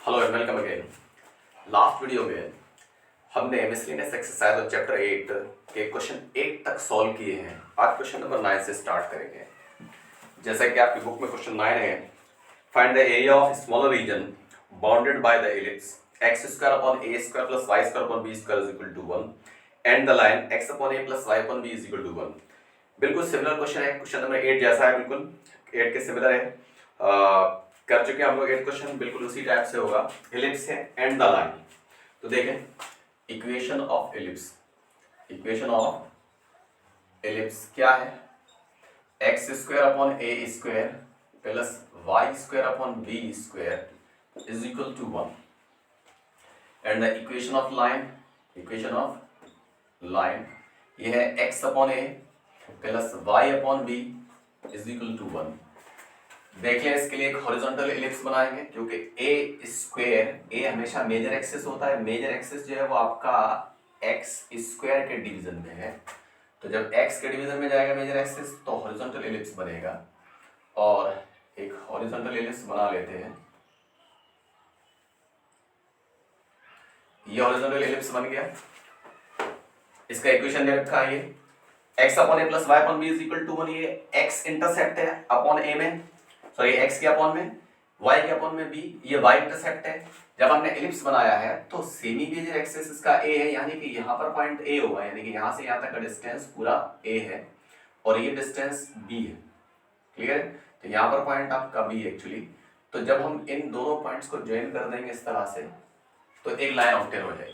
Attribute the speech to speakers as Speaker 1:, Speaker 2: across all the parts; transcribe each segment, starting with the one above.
Speaker 1: Hello and welcome again. Last video में हमने miscellaneous exercise और चैप्टर 8 के क्वेश्चन 8 तक सॉल्व किए हैं। आज क्वेश्चन नंबर 9 से स्टार्ट करेंगे। जैसा कि आपकी बुक में क्वेश्चन 9 है, find the area of smaller region bounded by the ellipse x square upon a square plus y square upon b square is equal to 1 and the line x upon a plus y upon b is equal to 1। बिल्कुल similar question है, question number 8 जैसा है, बिल्कुल 8 के similar है। कर चुके हैं हम लोग 8 क्वेश्चन, बिल्कुल उसी टाइप से होगा। एलिप्स है एंड द लाइन, तो देखें equation of ellipse. Equation of ellipse क्या है? X square upon a square plus y square upon b square is equal to 1 and the equation of line, equation of line ये है x upon a plus y upon b is equal to 1। देख लें, इसके लिए एक horizontal ellipse बनाएंगे क्योंकि ए square, ए हमेशा मेजर एक्सिस होता है। मेजर एक्सिस जो है वो आपका एक्स स्क्वायर के डिवीजन में है, तो जब एक्स के डिवीजन में जाएगा मेजर एक्सिस तो हॉरिजॉन्टल एलिप्स बनेगा। और एक हॉरिजॉन्टल एलिप्स बना लेते हैं। ये हॉरिजॉन्टल एलिप्स बन गया। इसका इक्वेशन दे रखा है ये x upon a plus y upon b is equal to 1। ये एक्स इंटरसेप्ट है अपॉन ए में, सॉरी एक्स के अपॉन में, y के अपॉन में b, ये y इंटरसेप्ट है। जब हमने एलिप्स बनाया है तो सेमी मेजर एक्सिस इसका a है, यानी कि यहाँ पर पॉइंट a होगा, यानी कि यहाँ से यहाँ तक का डिस्टेंस पूरा a है और ये डिस्टेंस b है। क्लियर है? तो यहाँ पर पॉइंट आपका b एक्चुअली। तो जब हम इन दोनों पॉइंट्स को ज्वाइन कर देंगे इस तरह से तो एक लाइन ऑब्टेन हो जाएगी।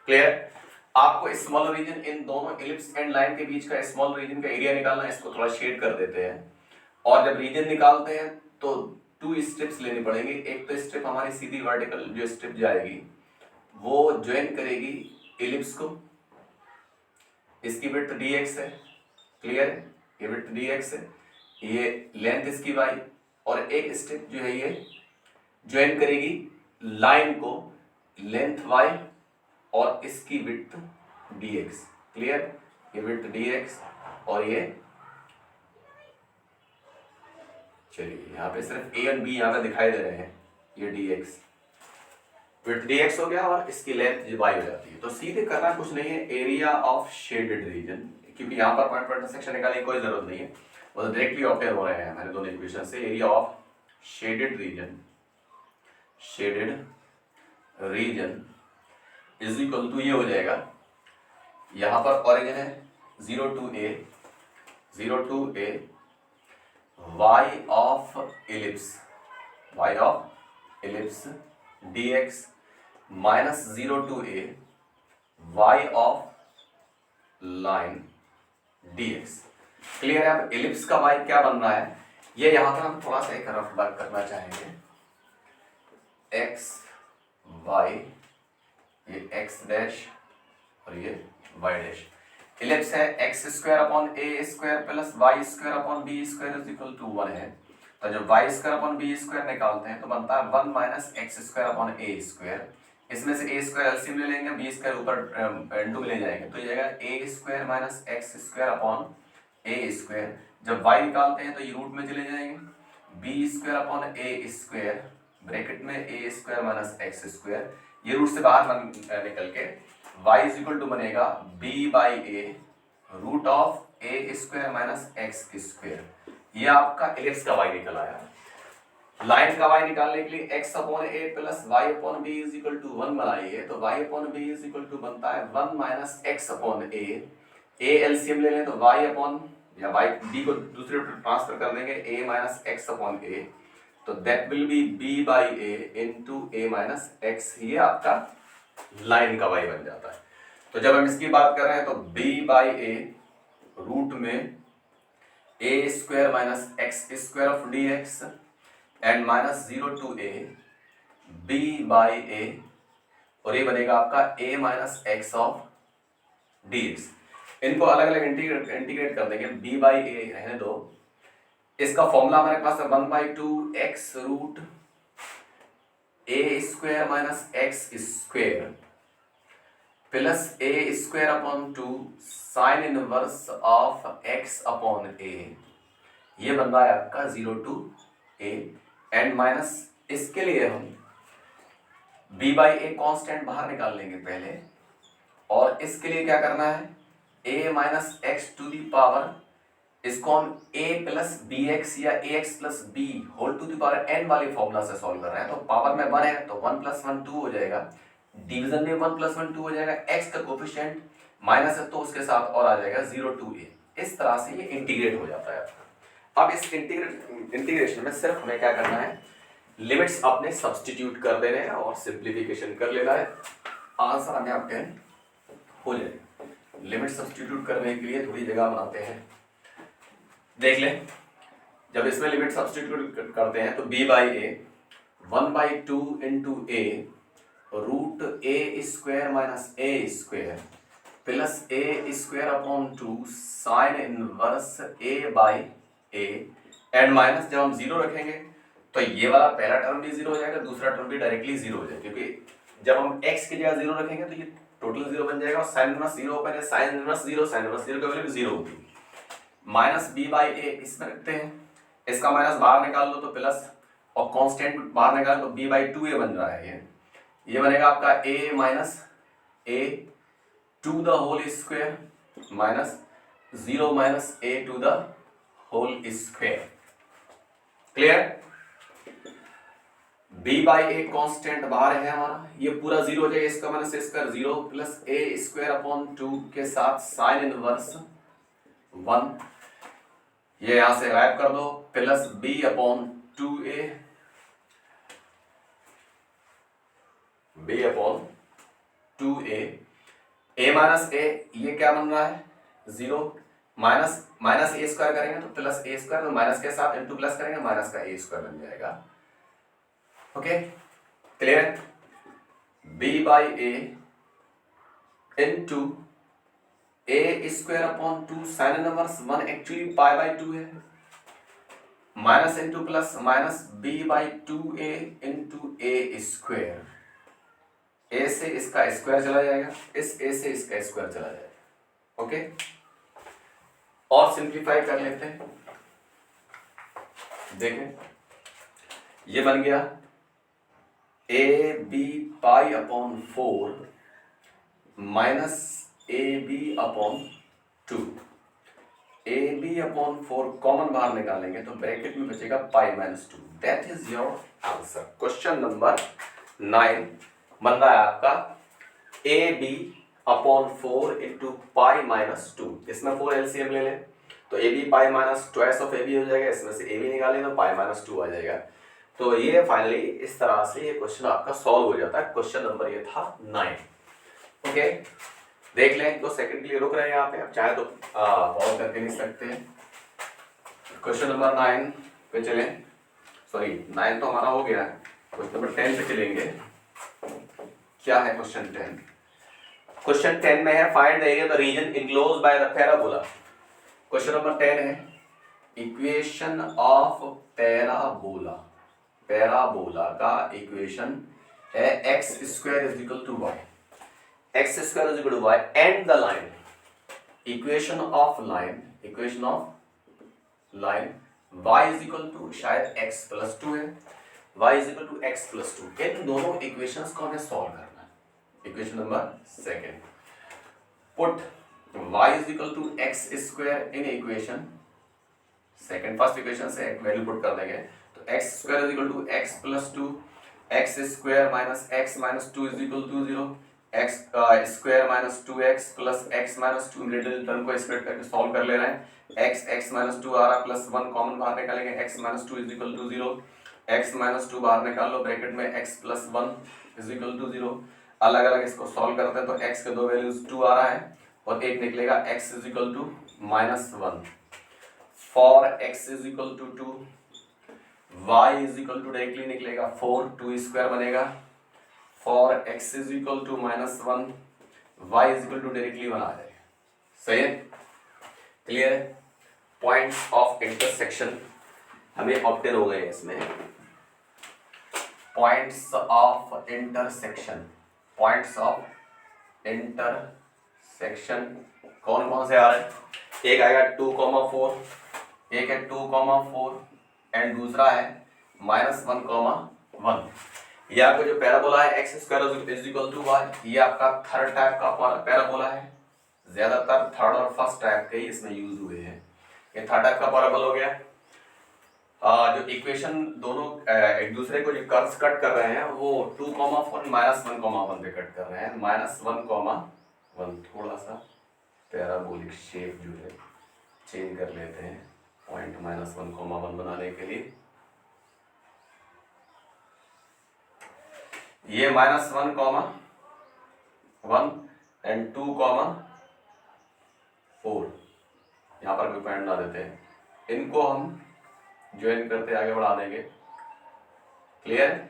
Speaker 1: क्लियर? आपको स्मॉल रीजन, इन दोनों एलिप्स एंड लाइन के बीच का स्मॉल रीजन का एरिया निकालना है। इसको थोड़ा शेड कर देते हैं और जब रीजन निकालते हैं तो 2 स्ट्रिप्स लेनी पड़ेंगी। एक तो स्ट्रिप हमारी सीधी वर्टिकल जो स्ट्रिप जाएगी वो ज्वाइन करेगी एलिप्स को, इसकी विड्थ dx है। क्लियर है? ये विड्थ dx है, ये लेंथ इसकी y, और एक स्ट्रिप जो है ये ज्वाइन करेगी लाइन को, लेंथ y और इसकी विड्थ dx। क्लियर? ये विड्थ dx और ये, चलिए यहाँ पे सिर्फ a और b यहाँ पे दिखाई दे रहे हैं, ये dx, विड्थ dx हो गया और इसकी लेंथ y हो जाती है। तो सीधे करना कुछ नहीं है, एरिया ऑफ शेडेड रीजन, क्योंकि यहाँ पर पॉइंट इंटरसेक्शन निकालने की कोई जरूरत नहीं है, वो डायरेक्टली ऑब्टेन हो रहे हैं हमारे दोनों इक्वेशन से। Area of shaded region, shaded region is equal to, ये हो जाएगा, यहाँ पर ऑरिजिन है 0 to a, 0 to a y of ellipse, y of ellipse dx minus 0 to a y of line dx। Clear है? अब एलिप्स का y क्या बन रहा है, ये यहां पर हम थोड़ा सा एक रफ वर्क करना चाहेंगे। x y, ये x डैश और ये y डैश। एलिप्स है x square upon a square plus y square upon b square is equal to 1 है। तो जब y square upon b square निकालते हैं तो बनता है 1 minus x square upon a square. इसमें से ए स्क्वायर एलसीएम ले लेंगे, बी स्क्वायर ऊपर इनटू में ले जाएंगे, तो ये जाएगा a square minus x square upon a square. जब वाई निकालते हैं तो ये रूट में चले जाएंगे, b square upon a square bracket में a square minus x square, ये रूट से बाहर निकल के y इज इक्वल टू बनेगा b by a root of a square minus x square. ये आपका एलिप्स का y निकल आया। लाइन का y निकालने के लिए x upon a plus y upon b is equal to 1 बनाइए, तो y upon b is equal to बनता है 1 minus x upon a LCM ले लें तो y अपॉन, या y b को दूसरे ट्रांसफर कर देंगे, a minus x upon a, तो that will be b by a into a minus x. ये आपका लाइन का y बन जाता है। तो जब हम इसकी बात कर रहे हैं तो b बाई ए रूट में a square minus x square of d x and minus 0 to a b by a, और ये बनेगा आपका a minus x of d x. इनको अलग अलग इंटीग्रेट कर देंगे, b बाई ए रहने दो। इसका फॉर्मूला हमारे पास है 1/2 x root a square minus x square plus a square upon 2 sine inverse of x upon a, ये बन रहा है आपका 0 to a एंड माइनस, इसके लिए हम बी बाई ए कॉन्स्टेंट बाहर निकाल लेंगे पहले, और इसके लिए क्या करना है, a minus x to the power, इसको हम a प्लस बी एक्स या a x plus b whole to the power n वाले फॉर्मूला से सॉल्व कर रहे हैं। तो पावर में 1 है तो 1 प्लस 1 2 हो जाएगा, डिवीजन में 1 प्लस 1 2 हो जाएगा, x का कोफिशिएंट माइनस है तो उसके साथ और आ जाएगा 0 टू a। इस तरह से ये इंटीग्रेट हो जाता है। अब इस इंटीग्रेशन में सिर्फ हमें क्या करना है, लिमिट्स अपने सब्सटीट्यूट कर देने हैं और सिंप्लीफिकेशन कर लेना है, आंसर हमें ऑब्टेन हो जाएगा। लिमिट सब्सटीट्यूट करने के लिए थोड़ी जगह बनाते हैं, देख लें। जब इसमें लिमिट सब्सटीट्यूट करते हैं तो b by a 1/2 into a root a square minus a square plus a square upon 2 sine inverse a by a and minus, जब हम जीरो रखेंगे तो ये वाला पहला टर्म भी जीरो हो जाएगा, दूसरा टर्म भी डायरेक्टली जीरो हो जाएगा, क्योंकि जब हम x की जगह जीरो रखेंगे तो ये टोटल जीरो बन जाएगा, और साइन इनवर्स जीरो ओपन है, साइन इनवर्स जीरो की वैल्यू जीरो होगी। माइनस बी बाई ए इसमें रखते हैं, इसका माइनस बाहर निकाल लो तो प्लस, और कांस्टेंट बाहर निकाल तो बी बाई टू ए बन रहा है, ये बनेगा आपका a minus a to the whole square minus 0 minus a to the whole square. Clear? b by a constant बाहर है हमारा, ये पूरा जीरो हो जाएगा, इसका minus square 0 plus a square upon 2 के साथ साइन इनवर्स 1, ये यहां से गायब कर दो, plus b upon 2a, b upon 2a, a minus a ये क्या बन रहा है 0, माइनस माइनस ए स्क्वायर करेंगे तो प्लस ए स्क्वायर, तो माइनस के साथ इंटू प्लस करेंगे माइनस का ए स्क्वायर बन जाएगा। Okay clear? b by a into a square upon 2 sine inverse 1 actually pi by 2 है, minus into plus minus b by 2a into a square, a से इसका स्क्वायर चला जाएगा, इस ए से इसका स्क्वायर चला जाएगा। ओके और सिंप्लीफाई कर लेते हैं, देखें ये बन गया a b pi upon 4 minus a b upon 2, a b upon 4 common बाहर निकालेंगे तो ब्रैकेट में बचेगा pi minus 2। That is your answer. Question number 9 बन रहा है आपका a b upon 4 into pi minus 2, इसमें 4 एलसीएम ले लें तो a b pi minus twice of a b हो जाएगा, इसमें से ए बी निकालें तो पाई माइनस 2 आ जाएगा। तो ये फाइनली इस तरह से ये क्वेश्चन आपका सॉल्व हो जाता है। क्वेश्चन नंबर ये था 9। ओके देख लें, तो सेकंड के लिए रुक रहे हैं यहाँ पे, आप चाहे तो सॉल्व करके नहीं सकते हैं। क्वेश्चन नंबर 9 पे चलें, सॉरी 9 तो हमारा हो गया है, क्वेश्चन नंबर 10 पे चलेंगे। क्या है क्वेश्चन 10? क्वेश्चन 10 में है find the area the region enclosed by the parabola. Question number 10 है इक्वेशन ऑफ पैराबोला। पैराबोला का इक्वेशन है x square is equal to y, x square is equal to y and the line, equation of line, equation of line y is equal to शायद x plus 2 है, y is equal to x plus 2। इन दोनों equations को हमें solve करना है। Equation number second, put y is equal to x square in equation second, first equation से एक वैल्यू पुट कर देंगे तो x square is equal to x plus 2, x square minus x minus 2 is equal to 0, x square minus 2x plus x minus 2, middle term को split करके solve कर ले रहे हैं। एक्स माइनस 2 आ रहा है प्लस 1 कॉमन बाहर निकालेंगे, x minus 2 is equal to 0, x minus 2 बाहर निकाल लो, ब्रैकेट में x plus 1 is equal to 0। अलग अलग इसको सॉल्व करते हैं तो एक्स के दो वैल्यूज 2 आ रहा है और एक निकलेगा x is equal to minus 1। For x is equal to 2, y is equal to directly निकलेगा 4, 2 स्क्वायर बनेगा। For x is equal to minus 1, y is equal to directly 1 आ जाएगा। सही है? क्लियर? पॉइंट्स ऑफ इंटरसेक्शन हमें obtain हो गए इसमें। Points of intersection, points of intersection कौन कौन से आ रहे हैं? एक आएगा 2,4, एक है 2,4 एंड दूसरा है -1,1। ये आपका जो पैराबोला है x square is equal to y, ये आपका थर्ड टाइप का पैराबोला है। ज्यादातर थर्ड और फर्स्ट टाइप के ही इसमें यूज हुए हैं। ये थर्ड टाइप का पैराबोला हो गया। जो इक्वेशन दोनों एक दूसरे को जो कर्व्स कट कर रहे हैं वो 2,4 -1,1 पे कट कर रहे हैं। -1,1 थोड़ा सा पैराबोलिक शेप जो है चेंज कर लेते हैं पॉइंट -1,1 बनाने के लिए। ये -1,1 एंड 2,4 यहाँ पर कोई पॉइंट ना देते हैं, इनको हम ज्वाइन करते आगे बढ़ा देंगे। क्लियर?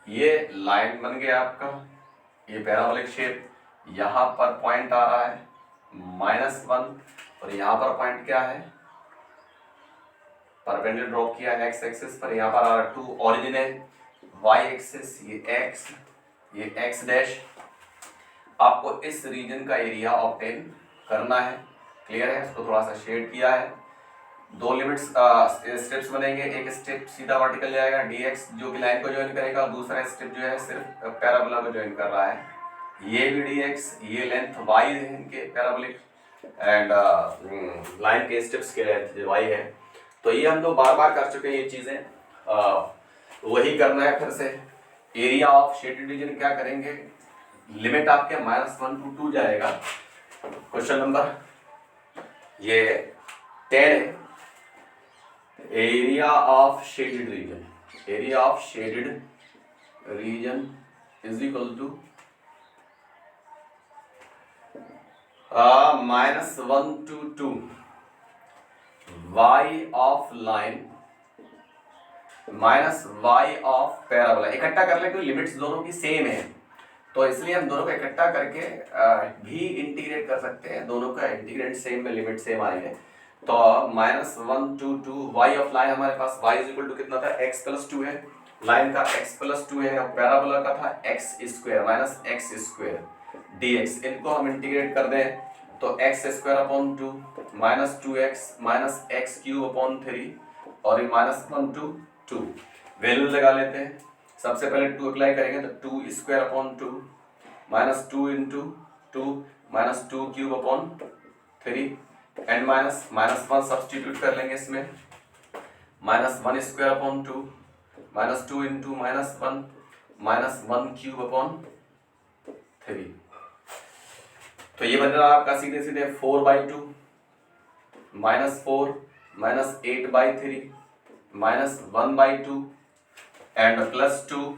Speaker 1: ये लाइन बन गया आपका, ये पैराबोलिक शेप। यहां पर पॉइंट आ रहा है -1 और यहां पर पॉइंट क्या है, परपेंडिकुलर ड्रॉप किया है एक्स एक्सिस पर। यहां पर आ रहा है 2, ओरिजिन है वाई एक्सिस, ये एक्स डैश। आपको इस रीजन का एरिया ऑब्टेन करना है। क्लियर है? इसको थोड़ा सा शेड किया है। दो लिमिट्स स्टेप्स बनेंगे, एक स्टेप सीधा वर्टिकल जाएगा dx जो कि लाइन को ज्वाइन करेगा, और दूसरा स्टेप जो है सिर्फ पैराबोला को ज्वाइन कर रहा है। ये भी dx, ये लेंथ y है इनके पैराबोलिक, एंड लाइन के स्टेप्स के लेंथ जो y है। तो ये हम लोग बार बार कर चुके हैं ये चीजें, वही करना है फिर से। एरिया ऑफ शेडेड रीजन क्या करेंगे, लिमिट आपके -1 to 2 जाएगा। क्वेश्चन नंबर ये 10 है। Area of shaded region is equal to -1 to 2 y of line -y of parabola. इकट्ठा कर ले, क्योंकि लिमिट्स दोनों की सेम है तो इसलिए हम दोनों को इकट्ठा करके भी इंटीग्रेट कर सकते हैं। दोनों का इंटीग्रेंट सेम में लिमिट सेम आएंगे। तो -1 to 2 y ऑफ लाइन हमारे पास y इज इक्वल टू कितना था, x + 2 है। लाइन का x + 2 है और पैराबोला का था x स्क्वायर -x² dx। इनको हम इंटीग्रेट कर दें तो x² / 2 -2x -x³ 3 और ये -1 to 2 वैल्यू लगा लेते हैं। सबसे पहले 2 अप्लाई करेंगे तो 2² 2 -2 × 2 -2³ 3 एंड -1 सब्स्टिट्यूट कर लेंगे इसमें, -1² 2 -2 × -1 -1³ 3। तो ये बन रहा है आपका सीधे सीधे 4/2 -4 -8/3 -1/2 एंड +2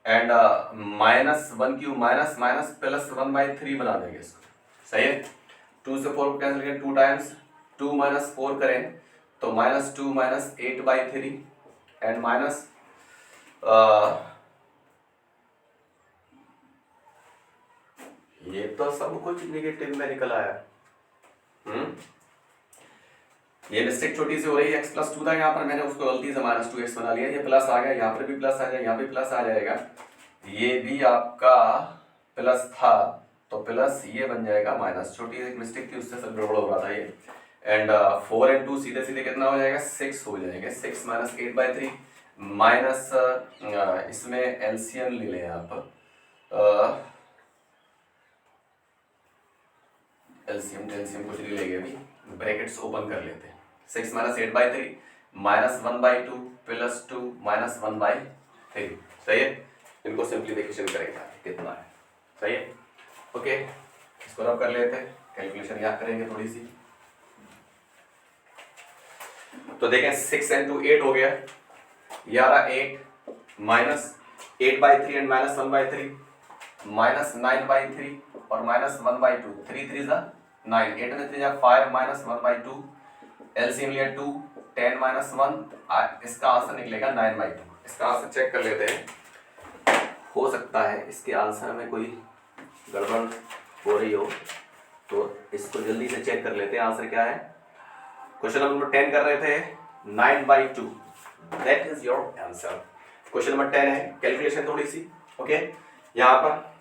Speaker 1: एंड -1³ -1/3 बना देंगे इसको। सही है? 2 से 4 को कैंसिल करें, 2 टाइम्स 2 - 4 करें तो -2 -8/3 एंड ये तो सब कुछ नेगेटिव में निकल आया। ये मिस्टेक छोटी सी हो रही है, x + 2 था यहाँ पर, मैंने उसको गलती से -2x बना लिया। ये प्लस आ गया, यहाँ पर भी प्लस आ जाएगा, यहाँ भी प्लस आ जाएगा। ये भी आपका प्लस था तो प्लस ये बन जाएगा माइनस। छोटी एक मिस्टेक थी, उससे सब गड़बड़ हो रहा था ये। एंड 4 and 2 सीधे सीधे कितना हो जाएगा, 6 हो जाएगा। 6 - 8/3 माइनस इसमें एलसीएम ले लें आप, एलसीएम टेलसीएम कुछ नहीं लेंगे अभी, ब्रैकेट्स ओपन कर लेते हैं। 6 - 8/3 -1/2 +2 -1/3। सही है? इनको सिंप्लीफिकेशन करेंगे कितना है। सही है? ओके, इसको रब कर लेते हैं, कैलकुलेशन याद करेंगे थोड़ी सी। तो देखें 6 × 8 हो गया, ये आ रहा 8 -8/3 एंड -1/3 -9/3 और -1/2। 3 3 = 9, 8 में 3 = 5 -1/2। एलसीएम लिया 2, 10 - 1, इसका आंसर निकलेगा 9/2। इसका आंसर चेक कर लेते हैं, हो सकता है इसके आंसर में कोई गड़बड़ हो रही हो तो इसको जल्दी से चेक कर लेते हैं आंसर क्या है। क्वेश्चन नंबर 10 कर रहे थे, 9/2 that is your answer. Question number 10 है, कैलकुलेशन थोड़ी सी। ओके, यहाँ पर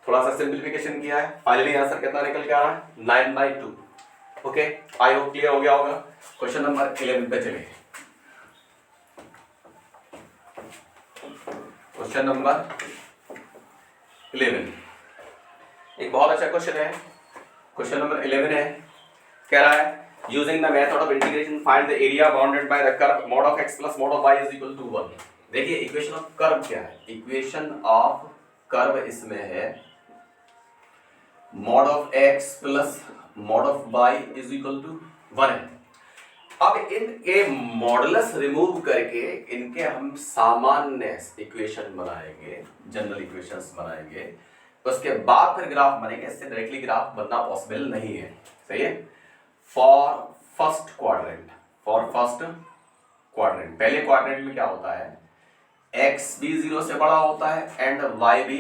Speaker 1: थोड़ा सा सिंप्लीफिकेशन किया है, फाइनली आंसर कितना निकल के आ रहा है, 9/2। ओके, आई होप क्लियर हो गया होगा। क्वेश्चन नंबर 11 पे चलिए। क्वेश्चन नंबर 11, एक बहुत अच्छा क्वेश्चन है। क्वेश्चन नंबर 11 है, कह रहा है using the method of integration find the area bounded by the curve mod of x plus mod of y is equal to 1। देखिए इक्वेशन ऑफ कर्व क्या है, इक्वेशन ऑफ कर्व इसमें है mod of x plus mod of y is equal to 1 है। अब इनके modulus remove करके इनके हम सामान्य इक्वेशन बनाएंगे, जनरल इक्वेशंस बनाएंगे, उसके बाद फिर ग्राफ बनेंगे। इससे डायरेक्टली ग्राफ बनना पॉसिबल नहीं है, सही है। फॉर फर्स्ट क्वाड्रेंट, पहले क्वाड्रेंट में क्या होता है, x भी 0 से बड़ा होता है एंड y भी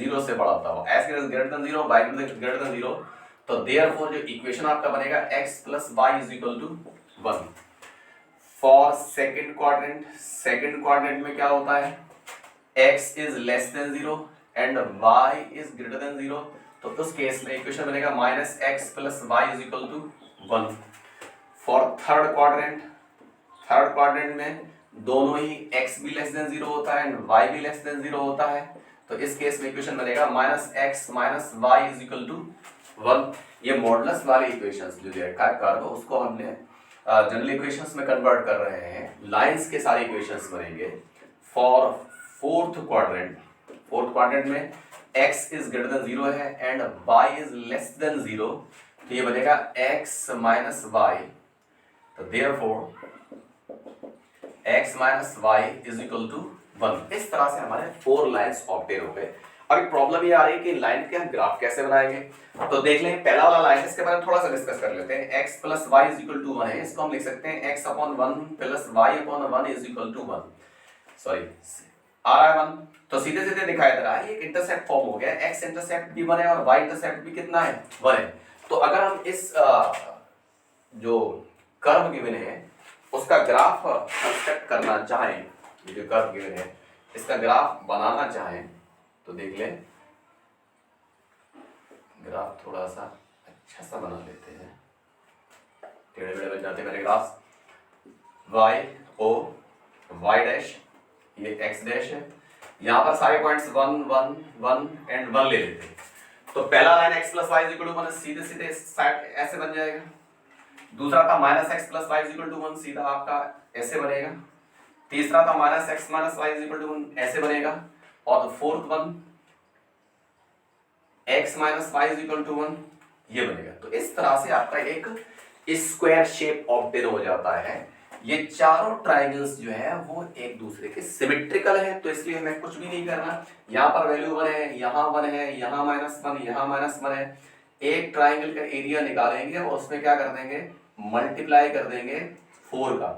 Speaker 1: 0 से बड़ा होता है, x greater than 0, y greater than 0। तो देयरफॉर जो इक्वेशन आपका बनेगा x plus y is equal to 1। For second quadrant में क्या होता है, x is less than 0 and y is greater than 0। तो उस केस में इक्वेशन बनेगा minus x plus y is equal to 1। For third quadrant में दोनों ही x भी लेस देन 0 होता है एंड y भी लेस देन 0 होता है। तो इस केस में इक्वेशन बनेगा minus x minus y is equal to 1। ये मॉडुलस वाले इक्वेशंस जो दे रखा है कर्व, उसको हमने जनरल इक्वेशंस में कन्वर्ट कर रहे हैं। लाइंस के सारे इक्वेशंस बनेंगे। फॉर फोर्थ क्वाड्रेंट में x इज ग्रेटर देन 0 है and y is less than 0। तो ये बनेगा x माइनस वाई। तो therefore x minus y is equal to 1। इस तरह से हमारे 4 लाइंस ऑब्टेन हो गए। अभी प्रॉब्लम ये आ रही है कि लाइन के हम ग्राफ कैसे बनाएंगे। तो देख लें पहला वाला लाइन, इसके बारे में थोड़ा सा डिस्कस कर लेते हैं। x plus y is equal to 1 है, इसको हम लिख सकते हैं x upon 1 plus y upon 1 is equal to 1। Sorry आ रहा है 1, तो सीधे सीधे दिखाई दे रहा है, ये इंटरसेप्ट फॉर्म हो गया। x इंटरसेप्ट भी 1 है और y इंटरसेप्ट भी कितना है, 1 है। तो अगर हम इस जो कर्व गिवन है उसका ग्राफ कंस्ट्रक्ट करना चाहें, ये जो कर्व गिवन है इसका ग्राफ बनाना चाहें, तो देख लें ग्राफ थोड़ा सा अच्छा सा बना लेते हैं। टेढ़े मेढ़े बन जाते हैं मेरे graph. y o y dash, ये x डैश है। यहाँ पर सारे पॉइंट्स 1 1 1 एंड 1 ले लेते हैं। तो पहला line x plus y is equal to 1 सीधे सीधे इस साइड ऐसे बन जाएगा। दूसरा था minus x plus y is equal to 1, सीधा आपका ऐसे बनेगा। तीसरा था minus x minus y is equal to 1, ऐसे बनेगा। और fourth one x minus y is equal to 1, ये बनेगा। तो इस तरह से आपका एक स्क्वायर शेप ऑब्टेन हो जाता है। ये चारों ट्राइंगल्स जो है वो एक दूसरे के सिमेट्रिकल है, तो इसलिए हमें कुछ भी नहीं करना। यहाँ पर वैल्यू 1 है, यहाँ 1 है, यहाँ -1, यहाँ -1 है। एक ट्राइंगल का एरिया निकालेंगे और उसमें क्या कर देंगे, मल्टीप्लाई कर देंगे 4 का,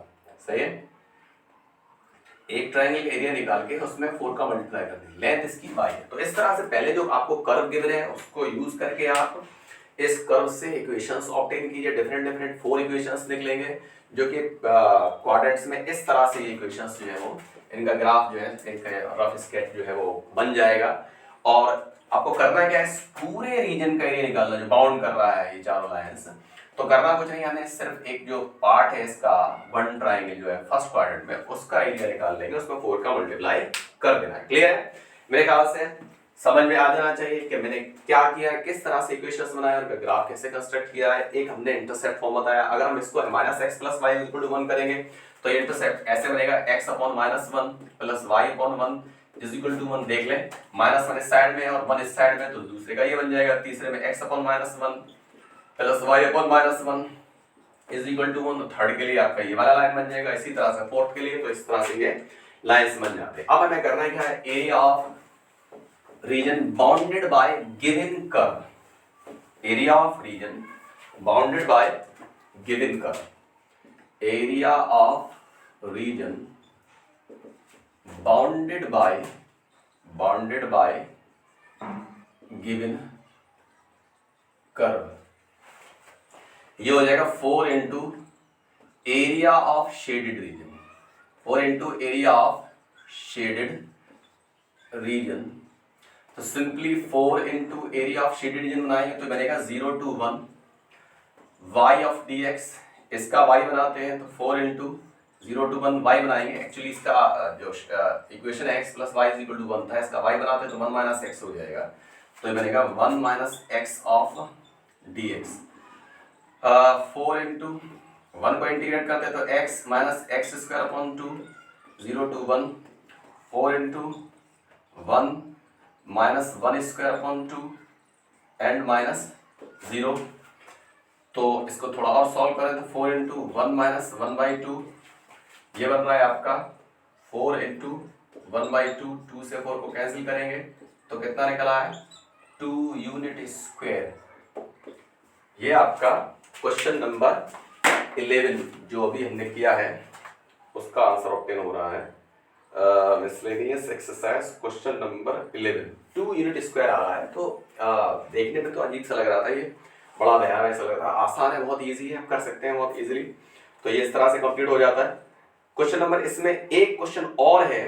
Speaker 1: सही है। एक ट्राइंगल एरिया निकाल के उसमें 4 का मल्टीप्लाई कर देंगे, लेंथ इसकी y है। तो इस तरह से पहले जो आपको कर्व गिवन है उसको यूज करके आप इस कर्व से इक्वेशंस ऑब्टेन कीजिए। डिफरेंट 4 इक्वेशंस निकलेंगे जो कि क्वाड्रेंट्स में इस तरह से इक्वेशंस जो है वो इनका ग्राफ जो है एक रफ स्केच जो है वो बन जाएगा। और आपको करना क्या है, पूरे रीजन का एरिया निकालना जो बाउंड कर रहा है ये चारों लाइंस। तो करना कुछ नहीं, हमें सिर्फ एक जो पार्ट है इसका वन ट्राइंगल जो है फर्स्ट क्वाड्रेंट में उसका एरिया निकाल लेंगे, उसमें 4 का मल्टीप्लाई कर देना है। क्लियर है? मेरे ख्याल से समझ में आ जाना चाहिए कि मैंने क्या किया है, किस तरह से इक्वेशंस बनाए और ग्राफ कैसे कंस्ट्रक्ट किया है। एक हमने इंटरसेप्ट फॉर्म बताया। अगर हम इसको minus x plus y equal to 1 करेंगे तो ये इंटरसेप्ट ऐसे बनेगा, x upon -1 plus y upon 1 is equal to 1। देख लें -1 इस साइड में और 1 इस साइड में, तो दूसरे का ये बन जाएगा। तीसरे में x upon -1 plus y upon -1 is equal to 1। तो थर्ड के लिए आपका ये वाला लाइन बन जाएगा। इसी तरह से फोर्थ के लिए, तो इस तरह से ये लाइंस बन जाते हैं। अब हमें करना है क्या है, area of region bounded by given curve, area of region bounded by given curve, area of region bounded by given curve, ये हो जाएगा 4 into area of shaded region, 4 into area of shaded region. तो simply 4 into area of shaded region बनाएंगे तो बनेगा 0 to 1 y of dx, इसका y बनाते हैं तो 4 इंटू 0 to 1 y बनाएंगे। एक्चुअली इसका जो इक्वेशन है x plus y is equal to 1 था, इसका y बनाते तो 1 माइनस एक्स हो जाएगा, तो ये बनेगा 1 minus x of d x. 4 into 1 को इंटीग्रेट करते तो x minus x square upon 2, 0 to 1, 4 into 1 minus 1 square upon 2 and minus 0। तो इसको थोड़ा और सॉल्व करें तो 4 इंटू 1 माइनस 1/2, ये बन रहा है आपका 4 इंटू 1/2, 2 से 4 को कैंसिल करेंगे तो कितना निकला है 2 यूनिट स्क्वायर। ये आपका क्वेश्चन नंबर 11 जो अभी हमने किया है उसका आंसर ऑब्टेन हो रहा है। Miscellaneous exercise question number 11 2 unit square आ रहा है। तो देखने में तो अजीब सा लग रहा था, ये बड़ा भयानक ऐसा लग रहा है, आसान है, बहुत इजी है, आप कर सकते हैं बहुत इजीली। तो ये इस तरह से कंप्लीट हो जाता है क्वेश्चन नंबर। इसमें एक क्वेश्चन और है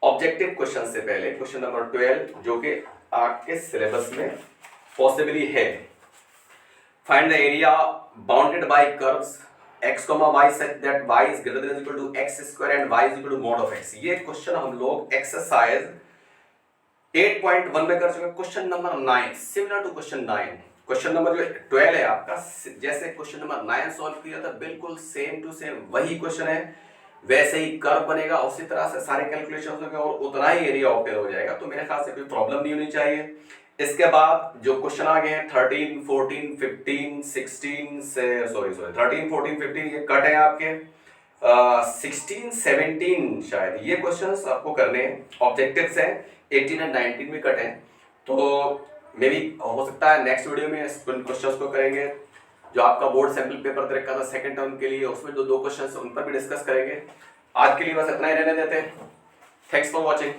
Speaker 1: ऑब्जेक्टिव क्वेश्चन से पहले, क्वेश्चन नंबर 12 जो कि आपके सिलेबस में पॉसिबली है। Find the area bounded by curves x, y such that y is greater than or equal to x square and y is equal to mod of x। ये question हम लोग exercise 8.1 में कर चुके हैं। Question number 9 similar to question 9, question number जो 12 है आपका, जैसे क्वेश्चन नंबर 9 सॉल्व किया था बिल्कुल सेम टू सेम वही क्वेश्चन है, वैसे ही कर्व बनेगा, उसी तरह से सारे कैलकुलेशन होंगे और उतना ही एरिया ऑब्टेन हो जाएगा। तो मेरे ख्याल से कोई प्रॉब्लम नहीं होनी चाहिए। इसके बाद जो क्वेश्चन आ गए हैं 13, 14, 15, 16 से 13, 14, 15 ये कट है आपके, 16, 17 शायद ये क्वेश्चंस आपको करने हैं, ऑब्जेक्टिव्स हैं 18 और 19 में कट हैं। तो मे भी हो सकता है नेक्स्ट वीडियो में इन क्वेश्चंस को करेंगे। जो आपका बोर्ड सैंपल पेपर दे रखा था सेकंड टर्म के लिए, उसमें जो 2 क्वेश्चंस उन पर भी डिस्कस करेंगे। आज के लिए बस इतना ही रहने देते हैं। Thanks for watching.